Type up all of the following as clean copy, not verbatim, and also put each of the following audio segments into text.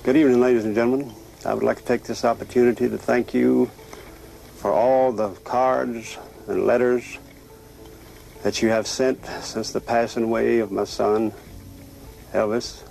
Good evening, ladies and gentlemen. I would like to take this opportunity to thank you for all the cards and letters that you have sent since the passing away of my son, Elvis.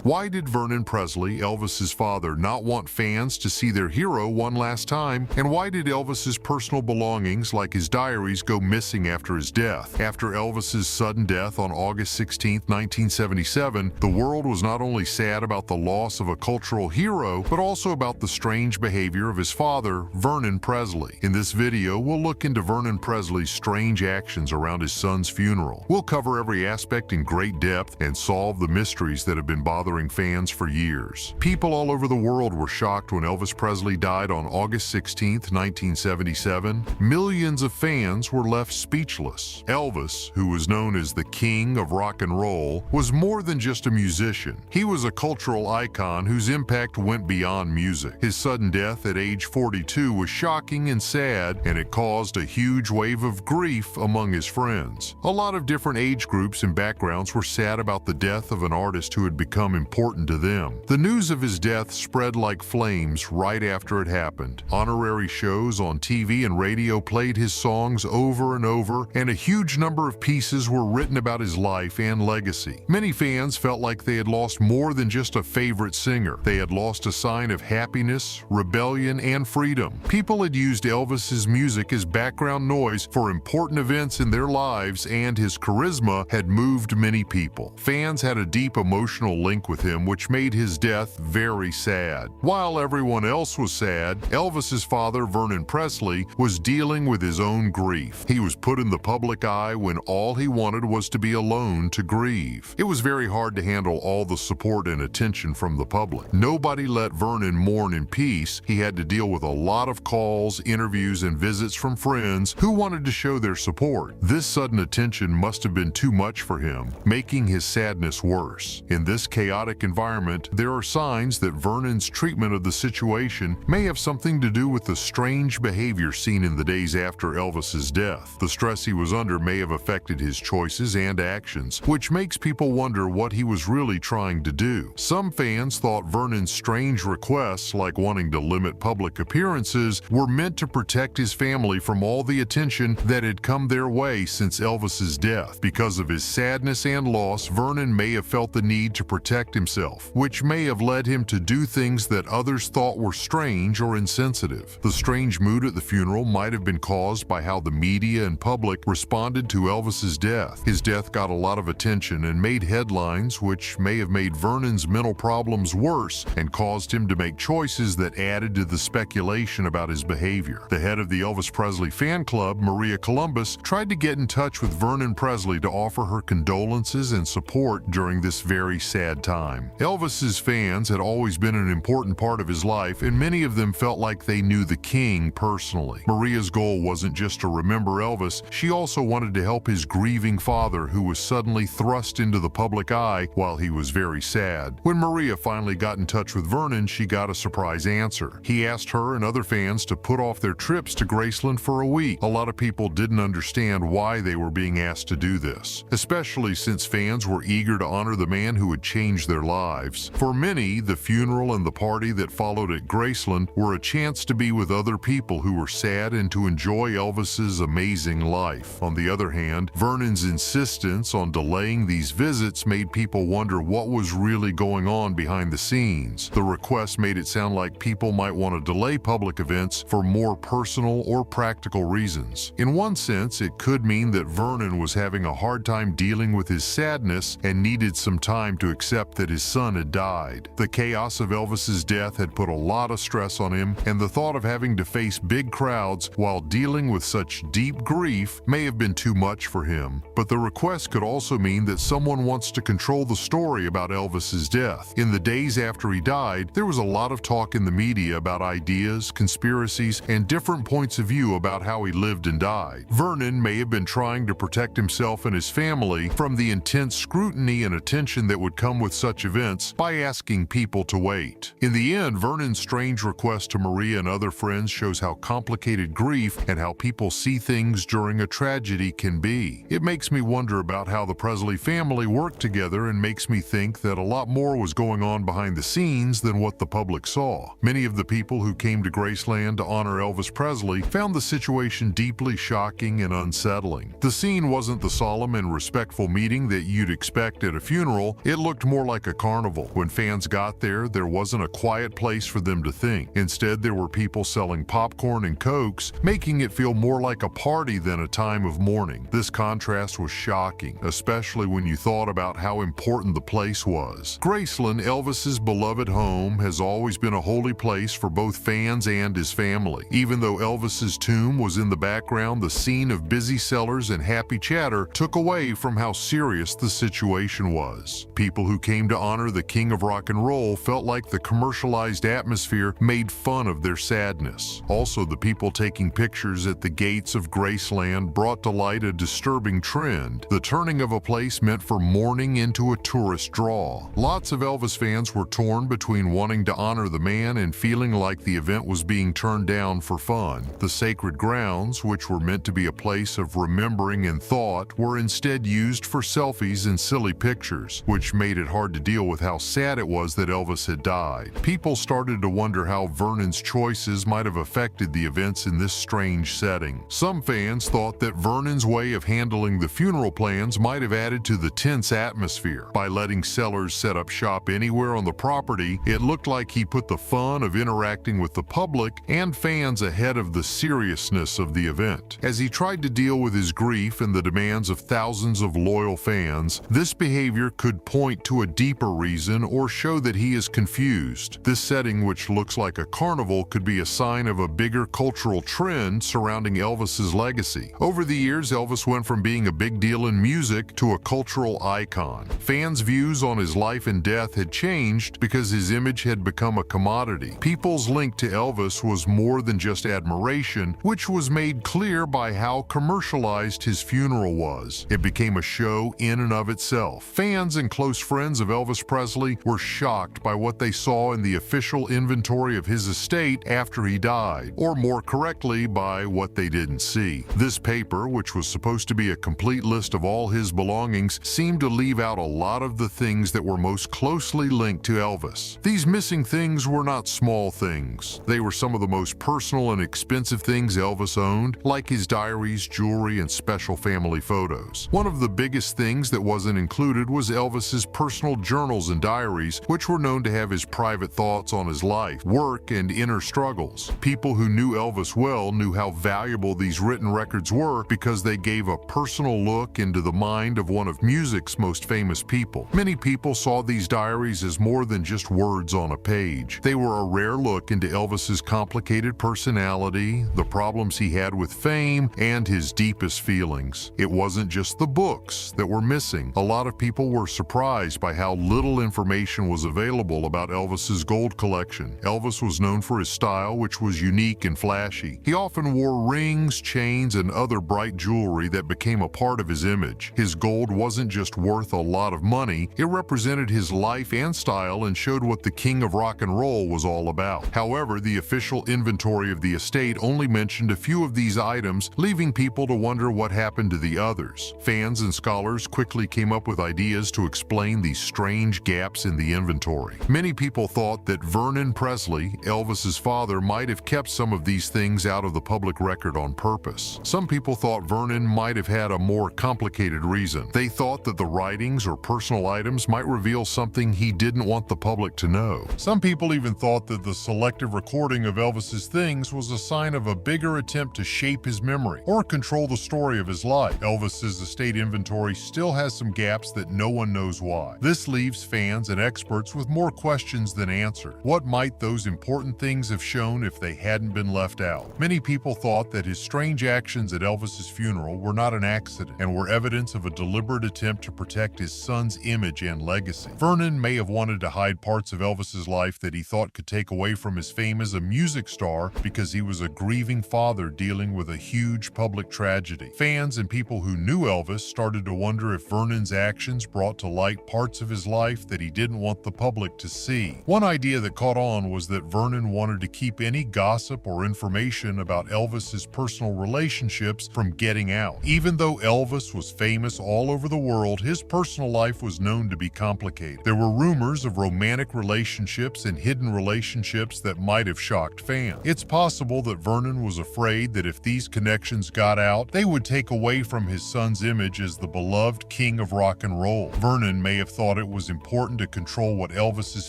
Why did Vernon Presley, Elvis's father, not want fans to see their hero one last time? And why did Elvis's personal belongings, like his diaries, go missing after his death? After Elvis's sudden death on August 16, 1977, the world was not only sad about the loss of a cultural hero, but also about the strange behavior of his father, Vernon Presley. In this video, we'll look into Vernon Presley's strange actions around his son's funeral. We'll cover every aspect in great depth and solve the mysteries that have been bothering fans for years. People all over the world were shocked when Elvis Presley died on August 16, 1977. Millions of fans were left speechless. Elvis, who was known as the king of rock and roll, was more than just a musician. He was a cultural icon whose impact went beyond music. His sudden death at age 42 was shocking and sad, and it caused a huge wave of grief among his friends. A lot of different age groups and backgrounds were sad about the death of an artist who had become important to them. The news of his death spread like flames right after it happened. Honorary shows on TV and radio played his songs over and over, and a huge number of pieces were written about his life and legacy. Many fans felt like they had lost more than just a favorite singer. They had lost a sign of happiness, rebellion, and freedom. People had used Elvis's music as background noise for important events in their lives, and his charisma had moved many people. Fans had a deep emotional link with him, which made his death very sad. While everyone else was sad, Elvis's father, Vernon Presley, was dealing with his own grief. He was put in the public eye when all he wanted was to be alone to grieve. It was very hard to handle all the support and attention from the public. Nobody let Vernon mourn in peace. He had to deal with a lot of calls, interviews, and visits from friends who wanted to show their support. This sudden attention must have been too much for him, making his sadness worse. In this chaotic environment, there are signs that Vernon's treatment of the situation may have something to do with the strange behavior seen in the days after Elvis's death. The stress he was under may have affected his choices and actions, which makes people wonder what he was really trying to do. Some fans thought Vernon's strange requests, like wanting to limit public appearances, were meant to protect his family from all the attention that had come their way since Elvis's death. Because of his sadness and loss, Vernon may have felt the need to protect himself, which may have led him to do things that others thought were strange or insensitive. The strange mood at the funeral might have been caused by how the media and public responded to Elvis's death. His death got a lot of attention and made headlines, which may have made Vernon's mental problems worse and caused him to make choices that added to the speculation about his behavior. The head of the Elvis Presley fan club, Maria Columbus, tried to get in touch with Vernon Presley to offer her condolences and support during this very sad time. Elvis's fans had always been an important part of his life, and many of them felt like they knew the king personally. Maria's goal wasn't just to remember Elvis, she also wanted to help his grieving father, who was suddenly thrust into the public eye while he was very sad. When Maria finally got in touch with Vernon, she got a surprise answer. He asked her and other fans to put off their trips to Graceland for a week. A lot of people didn't understand why they were being asked to do this, especially since fans were eager to honor the man who had changed their lives. For many, the funeral and the party that followed at Graceland were a chance to be with other people who were sad and to enjoy Elvis's amazing life. On the other hand, Vernon's insistence on delaying these visits made people wonder what was really going on behind the scenes. The request made it sound like people might want to delay public events for more personal or practical reasons. In one sense, it could mean that Vernon was having a hard time dealing with his sadness and needed some time to accept that his son had died. The chaos of Elvis's death had put a lot of stress on him, and the thought of having to face big crowds while dealing with such deep grief may have been too much for him. But the request could also mean that someone wants to control the story about Elvis's death. In the days after he died, there was a lot of talk in the media about ideas, conspiracies, and different points of view about how he lived and died. Vernon may have been trying to protect himself and his family from the intense scrutiny and attention that would come with such events by asking people to wait. In the end, Vernon's strange request to Maria and other friends shows how complicated grief and how people see things during a tragedy can be. It makes me wonder about how the Presley family worked together and makes me think that a lot more was going on behind the scenes than what the public saw. Many of the people who came to Graceland to honor Elvis Presley found the situation deeply shocking and unsettling. The scene wasn't the solemn and respectful meeting that you'd expect at a funeral. It looked more like a carnival. When fans got there wasn't a quiet place for them to think. Instead, there were people selling popcorn and cokes, making it feel more like a party than a time of mourning. This contrast was shocking, especially when you thought about how important the place was. Graceland, Elvis's beloved home, has always been a holy place for both fans and his family. Even though Elvis's tomb was in the background, the scene of busy sellers and happy chatter took away from how serious the situation was. People who came to honor the King of Rock and Roll felt like the commercialized atmosphere made fun of their sadness. Also, the people taking pictures at the gates of Graceland brought to light a disturbing trend. The turning of a place meant for mourning into a tourist draw. Lots of Elvis fans were torn between wanting to honor the man and feeling like the event was being turned down for fun. The sacred grounds, which were meant to be a place of remembering and thought, were instead used for selfies and silly pictures, which made it hard to deal with how sad it was that Elvis had died. People started to wonder how Vernon's choices might have affected the events in this strange setting. Some fans thought that Vernon's way of handling the funeral plans might have added to the tense atmosphere. By letting sellers set up shop anywhere on the property, it looked like he put the fun of interacting with the public and fans ahead of the seriousness of the event. As he tried to deal with his grief and the demands of thousands of loyal fans, this behavior could point to a deeper reason or show that he is confused. This setting, which looks like a carnival, could be a sign of a bigger cultural trend surrounding Elvis's legacy. Over the years, Elvis went from being a big deal in music to a cultural icon. Fans' views on his life and death had changed because his image had become a commodity. People's link to Elvis was more than just admiration, which was made clear by how commercialized his funeral was. It became a show in and of itself. Fans and close friends of Elvis Presley were shocked by what they saw in the official inventory of his estate after he died, or more correctly, by what they didn't see. This paper, which was supposed to be a complete list of all his belongings, seemed to leave out a lot of the things that were most closely linked to Elvis. These missing things were not small things. They were some of the most personal and expensive things Elvis owned, like his diaries, jewelry, and special family photos. One of the biggest things that wasn't included was Elvis's personal journals and diaries, which were known to have his private thoughts on his life, work, and inner struggles. People who knew Elvis well knew how valuable these written records were because they gave a personal look into the mind of one of music's most famous people. Many people saw these diaries as more than just words on a page. They were a rare look into Elvis's complicated personality, the problems he had with fame, and his deepest feelings. It wasn't just the books that were missing. A lot of people were surprised by how little information was available about Elvis's gold collection. Elvis was known for his style, which was unique and flashy. He often wore rings, chains, and other bright jewelry that became a part of his image. His gold wasn't just worth a lot of money, it represented his life and style and showed what the King of Rock and Roll was all about. However, the official inventory of the estate only mentioned a few of these items, leaving people to wonder what happened to the others. Fans and scholars quickly came up with ideas to explain these strange gaps in the inventory. Many people thought that Vernon Presley, Elvis's father, might have kept some of these things out of the public record on purpose. Some people thought Vernon might have had a more complicated reason. They thought that the writings or personal items might reveal something he didn't want the public to know. Some people even thought that the selective recording of Elvis's things was a sign of a bigger attempt to shape his memory or control the story of his life. Elvis's estate inventory still has some gaps that no one knows why. This leaves fans and experts with more questions than answers. What might those important things have shown if they hadn't been left out? Many people thought that his strange actions at Elvis's funeral were not an accident and were evidence of a deliberate attempt to protect his son's image and legacy. Vernon may have wanted to hide parts of Elvis's life that he thought could take away from his fame as a music star because he was a grieving father dealing with a huge public tragedy. Fans and people who knew Elvis started to wonder if Vernon's actions brought to light parts of his life that he didn't want the public to see. One idea that caught on was that Vernon wanted to keep any gossip or information about Elvis's personal relationships from getting out. Even though Elvis was famous all over the world, his personal life was known to be complicated. There were rumors of romantic relationships and hidden relationships that might have shocked fans. It's possible that Vernon was afraid that if these connections got out, they would take away from his son's image as the beloved king of rock and roll. Vernon may have thought it was important to control what Elvis's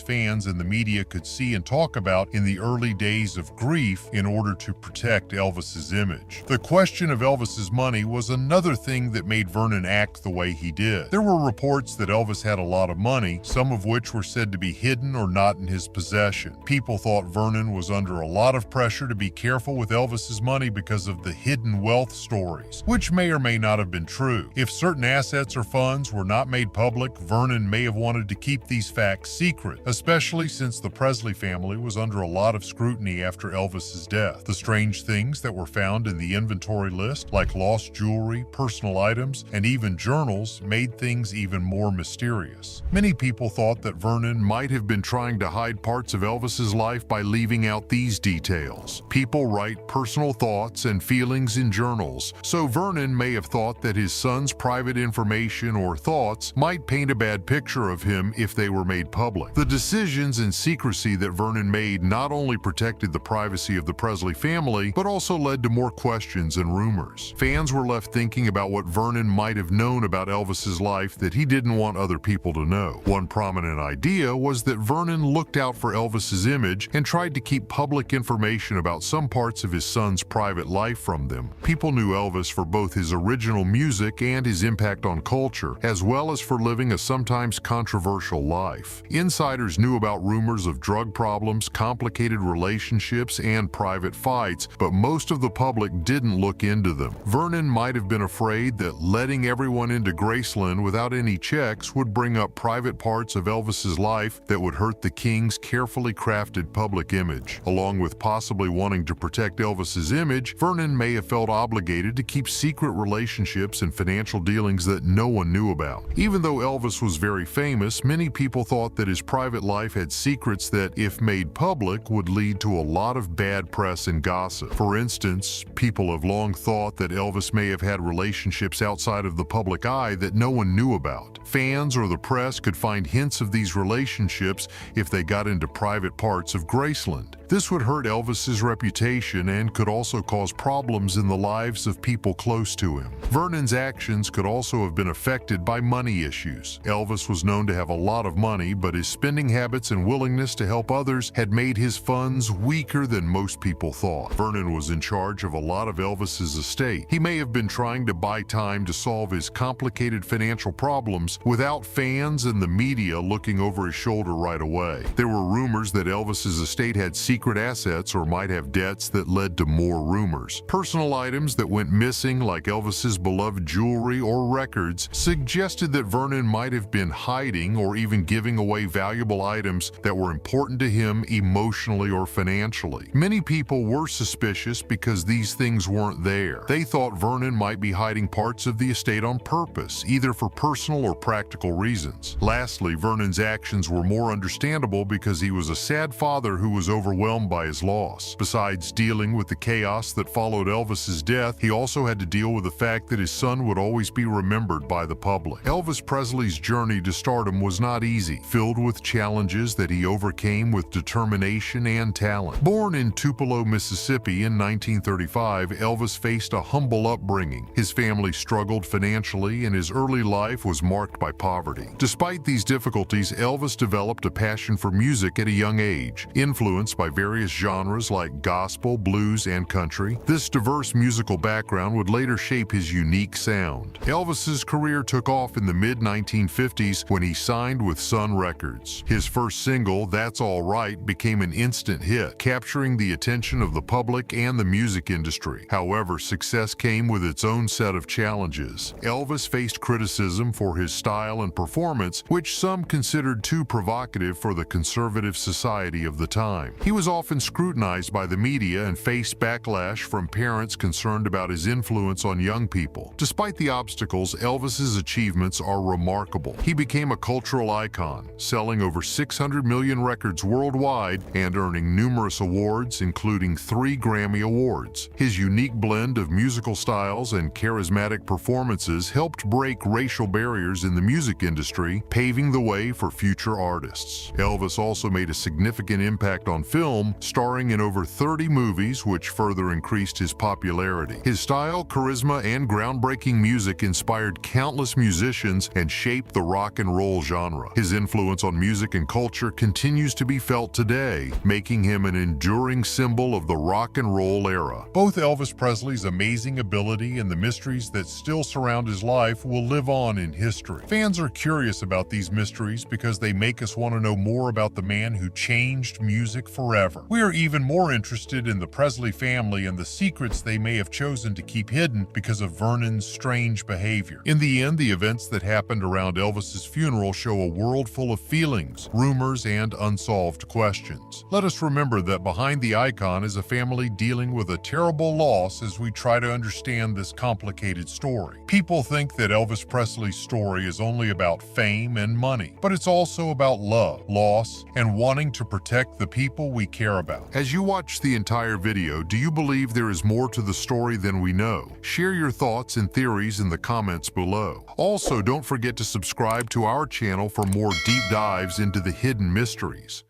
fans and the media could see and talk about in the early days of grief in order to protect Elvis's image. The question of Elvis's money was another thing that made Vernon act the way he did. There were reports that Elvis had a lot of money, some of which were said to be hidden or not in his possession. People thought Vernon was under a lot of pressure to be careful with Elvis's money because of the hidden wealth stories, which may or may not have been true. If certain assets or funds were not made public, Vernon may have wanted to keep these facts secret, especially since the Presley family was under a lot of scrutiny after Elvis's death. The strange things that were found in the inventory list, like lost jewelry, personal items, and even journals, made things even more mysterious. Many people thought that Vernon might have been trying to hide parts of Elvis's life by leaving out these details. People write personal thoughts and feelings in journals, so Vernon may have thought that his son's private information or thoughts might paint a bad picture of him if they were made public. The decisions and secrecy that Vernon made not only protected the privacy of the Presley family, but also led to more questions and rumors. Fans were left thinking about what Vernon might have known about Elvis's life that he didn't want other people to know. One prominent idea was that Vernon looked out for Elvis's image and tried to keep public information about some parts of his son's private life from them. People knew Elvis for both his original music and his impact on culture, as well as for living a sometimes controversial life. Insiders knew about rumors of drug problems, complicated relationships, and private fights, but most of the public didn't look into them. Vernon might have been afraid that letting everyone into Graceland without any checks would bring up private parts of Elvis's life that would hurt the king's carefully crafted public image. Along with possibly wanting to protect Elvis's image, Vernon may have felt obligated to keep secret relationships and financial dealings that no one knew about. Even though Elvis was very famous, many people thought that his private life had secrets that, if made public, would lead to a lot of bad press and gossip. For instance, people have long thought that Elvis may have had relationships outside of the public eye that no one knew about. Fans or the press could find hints of these relationships if they got into private parts of Graceland. This would hurt Elvis's reputation and could also cause problems in the lives of people close to him. Vernon's actions could also have been affected by money issues. Elvis was known to have a lot of money, but his spending habits and willingness to help others had made his funds weaker than most people thought. Vernon was in charge of a lot of Elvis's estate. He may have been trying to buy time to solve his complicated financial problems without fans and the media looking over his shoulder right away. There were rumors that Elvis's estate had secret assets or might have debts that led to more rumors. Personal items that went missing, like Elvis's beloved jewelry or records, suggested that Vernon might have been hiding or even giving away valuable items that were important to him emotionally or financially. Many people were suspicious because these things weren't there. They thought Vernon might be hiding parts of the estate on purpose, either for personal or practical reasons. Lastly, Vernon's actions were more understandable because he was a sad father who was overwhelmed by his loss. Besides dealing with the chaos that followed Elvis's death, he also had to deal with the fact that his son would always be remembered by the public. Elvis Presley's journey to stardom was not easy, filled with challenges that he overcame with determination and talent. Born in Tupelo, Mississippi in 1935, Elvis faced a humble upbringing. His family struggled financially and his early life was marked by poverty. Despite these difficulties, Elvis developed a passion for music at a young age, influenced by various genres like gospel, blues, and country. This diverse musical background would later shape his unique sound. Elvis's career took off in the mid-1950s when he signed with Sun Records. His first single, That's All Right, became an instant hit, capturing the attention of the public and the music industry. However, success came with its own set of challenges. Elvis faced criticism for his style and performance, which some considered too provocative for the conservative society of the time. He was was often scrutinized by the media and faced backlash from parents concerned about his influence on young people. Despite the obstacles, Elvis's achievements are remarkable. He became a cultural icon, selling over 600 million records worldwide and earning numerous awards, including 3 Grammy Awards. His unique blend of musical styles and charismatic performances helped break racial barriers in the music industry, paving the way for future artists. Elvis also made a significant impact on film, starring in over 30 movies, which further increased his popularity. His style, charisma, and groundbreaking music inspired countless musicians and shaped the rock and roll genre. His influence on music and culture continues to be felt today, making him an enduring symbol of the rock and roll era. Both Elvis Presley's amazing ability and the mysteries that still surround his life will live on in history. Fans are curious about these mysteries because they make us want to know more about the man who changed music forever. We are even more interested in the Presley family and the secrets they may have chosen to keep hidden because of Vernon's strange behavior. In the end, the events that happened around Elvis's funeral show a world full of feelings, rumors, and unsolved questions. Let us remember that behind the icon is a family dealing with a terrible loss as we try to understand this complicated story. People think that Elvis Presley's story is only about fame and money, but it's also about love, loss, and wanting to protect the people we care about. As you watch the entire video, do you believe there is more to the story than we know? Share your thoughts and theories in the comments below. Also, don't forget to subscribe to our channel for more deep dives into the hidden mysteries.